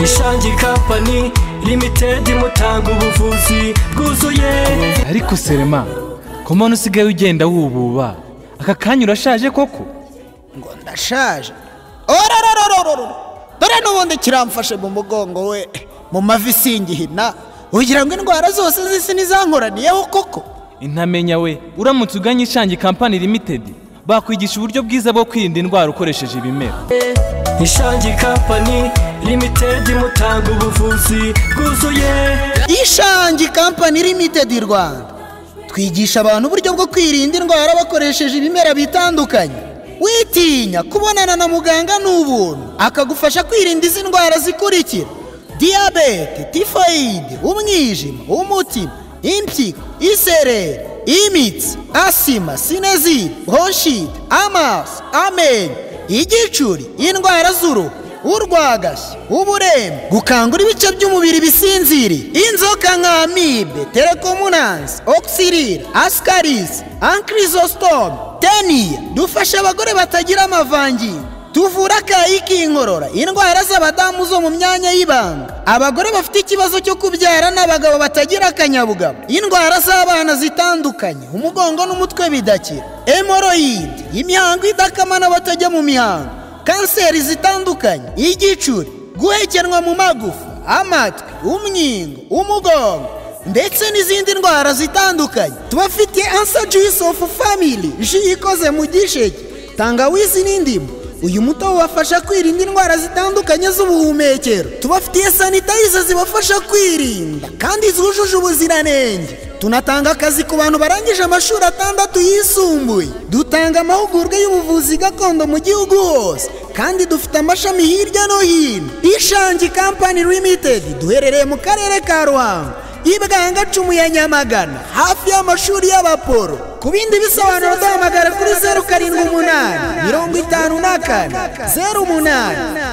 Ishangi Company Limited mutanga ubuvuzi bwuzuye. Ariko Serema, ko muntu usigaye ugenda wububa, aka kanya urashaje koko? Ngo ndashaje? Dore n'ubundi kiramfashe mu mugongo we, mu mavi singihina, ugira ngo indwara zose z'isi nizankoraniyeho koko? Intamenya we, uramutse uganye Ishangi Company Limited, bakwigisha uburyo bwiza bwo kwirinda indwara ukoresheje ibimera. Ishangi Company Limited mutanga ubuvuzi bwuzuye. Ishangi Company Limited Rwanda twigisha abantu uburyo bwo kwirinda indwara bakoresheje ibimera bitandukanye. Witinya kubonana na muganga n'ubuntu akagufasha kwirinda izi ndwara zikurikira: diabete, typhoid, umwijima, umutima, impyiko, isereri, imitsi, asima, sinezite, bronchite, amaso, amenyo, igicuri, indwara z'uruhu, urwagashya, uburembe, gukangura ibice by'umubiri bisinziriye, inzoka nka amibe, telecomunansi, oxyrire, ascaris, ankylostomia, tenia. Dufasha abagore batagira amavangingo, tuvura kayiki, inkorora, indwara z'abadamu zo mu myanya y'ibanga, abagore bafite ikibazo cyo kubyara n'abagabo batagira akanyabugabo, indwara z'abana zitandukanye, umugongo n'umutwe bidakira, hemoroide, imihango idakama n'abatajya mu mihango, kanseri zitandukanye, igicuri, guhekenwa mu magufa, amatwi, umwingo, umugongo ndetse n'izindi ndwara zitandukanye. Tubafitiye Answer Juice of Family, ji ikoze mu gisheke, tangawizi n'indimu. Uyu mutobe ubafasha kwirinda indwara zitandukanye z'ubuhumekero. Tubafitiye sanitizer zibafasha kwirinda kandi zujuje ubuziranenge. Tunatanga akazi ku bantu barangije amashuri 6 yisumbuye. Dutanga amahugurwa y'ubuvuzi gakondo mu gihugu hose kandi dufite amashami hirya no hino. Ishangi Company Limited duherereye mu karere ka Ruhango, Ibwanga Cumu ya Nyamagana, hafi y'amashuri y'Abaporo. Ku bindi bisobanuro duhamagara kuri 078 54 08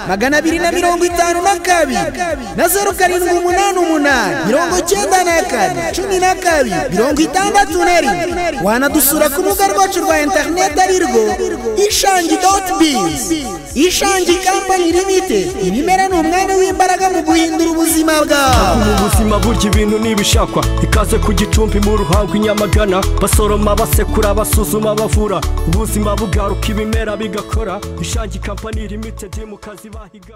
252 na 0788 94 wanadusura ku rubuga rwacu rwa internet arirwo ishangi.biz. Ishangi Company Limited, ibimera ni umwanya w'imbaraga mu guhindura ubuzima bwawe. Mu buzima burya ibintu nibishakwa, ikaze ku Gicumbi mu Ruhango i Nyamagana, basoroma basekura basuzuma bavura, ubuzima bugaruka ibimera bigakora. Ishangi Company Limited mu kazi bahiga.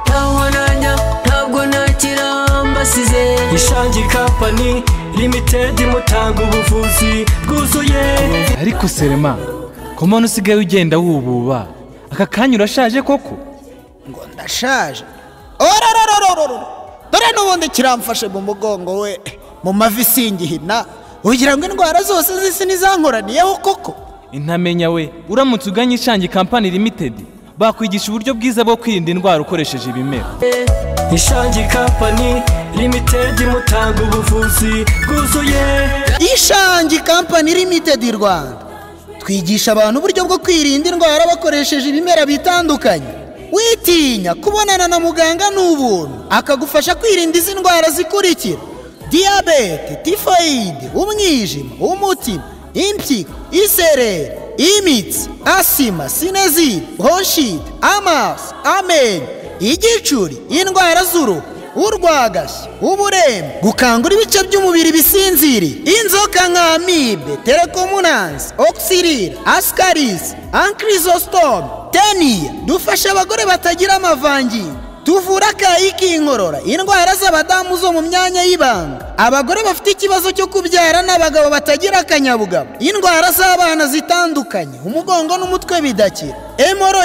Tawonanya ntabwo nakirambasize. Ishangi Company Limited mutanga ubuvuzi bwuzuye. Ariko Serema, ko muntu usigaye ugenda wububa, aka kanya urashaje koko? Ngo ndashaje? Dore n'ubundi kiramfashe mu mugongo we, mu mavi singihina, ugira ngo indwara zose z'isi nizankoraniyeho koko? Intamenya we, uramutse uganye Ishangi Company Limited, bakwigisha uburyo bwiza bwo kwirinda indwara ukoresheje ibimera. Ishangi Company Limited mutanga ubuvuzi bwuzuye. Ishangi Company Limited Rwanda twigisha abantu uburyo bwo kwirinda indwara bakoresheje ibimera bitandukanye. Witinya kubonana na muganga n'ubuntu akagufasha kwirinda izi ndwara zikurikira: diabete, typhoid, umwijima, umutima, impyiko, isereri, imitsi, asima, sinezite, bronchite, amaso, amenyo, igicuri, indwara z'uruhu, urwagashya, uburembe, gukangura ibice by'umubiri bisinziriye, inzoka nka amibe, telecomunansi, oxyrire, ascaris, ankylostomia, tenia. Dufasha abagore batagira amavangingo, tuvura kayiki, inkorora, indwara z'abadamu zo mu myanya y'ibanga, abagore bafite ikibazo cyo kubyara n'abagabo batagira akanyabugabo, indwara z'abana zitandukanye, umugongo n'umutwe bidakira, hemoroide.